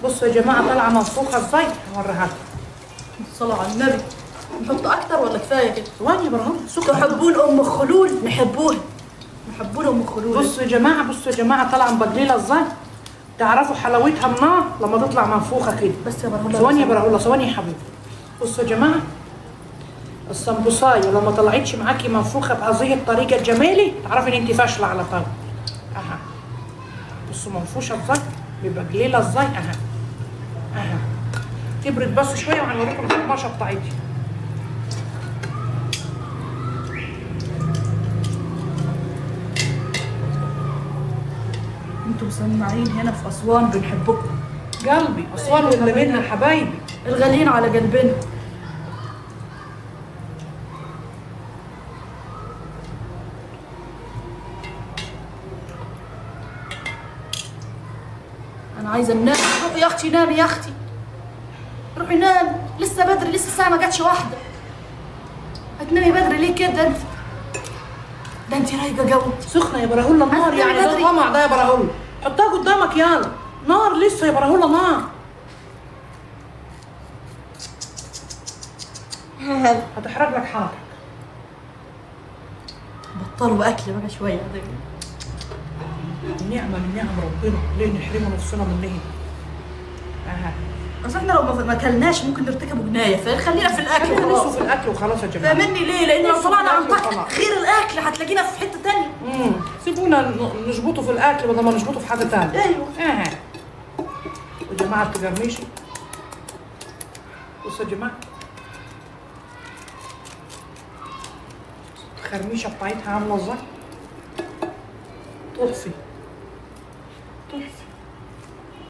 بصوا يا جماعه طالعه منفوخه ازاي، هوريها لكم. الصلاة على النبي. نحط اكتر ولا كفايه كده؟ ثواني يا ابراهيم، سكر. تحبون ام خلول؟ نحبوها. نحبون ام خلول. بصوا يا جماعه، بصوا يا جماعه طالعه مبليله ازاي. تعرفوا حلاوتها النار لما تطلع منفوخه كده. بس يا برهولة ثواني يا برهولة، ثواني يا حبيبي. بصوا يا جماعه، السمبوسايه لما طلعتش معاكي منفوخه بهذه الطريقه الجميله تعرفي ان انت فاشله على طول. اها بصوا منفوشه ازاي، بيبقى قليله ازاي. اها تبرد بس شويه وهنوريكم القماشه بتاعتي. انتوا مسمعين هنا في اسوان بنحبكم. قلبي اسوان واللي منها حبايبي الغاليين على قلبنا. انا عايزه انام. روحي يا اختي نامي يا اختي، روحي نامي، لسه بدري، لسه الساعه ما جاتش واحده. هتنامي بدري ليه كده انت؟ ده انت رايقه قوي. سخنه يا براهولا النار، يعني ده بدري. طمع ده يا براهولا. حطها قدامك يلا، نار لسه يا براهولا نار. هتحرق لك حالك. بطلوا اكل بقى شويه. نعمه من نعم ربنا، ليه نحرمه نفسنا منها؟ اصل احنا لو ما اكلناش ممكن نرتكبوا جنايه، فخلينا في الاكل خلينا وخلاص. نسوا في الاكل وخلاص يا جماعه. فاهمني ليه؟ لان لو نسوا طلعنا في عن الأكل طاقة وخلاص. غير الاكل هتلاقينا في حته تانية. سيبونا نظبطه في الاكل بدل ما نظبطه في حاجه ثانيه. ايوه. يا جماعه التجرميشي، بصوا يا جماعه الخرميشه بتاعتها عامله ازاي، تحفه.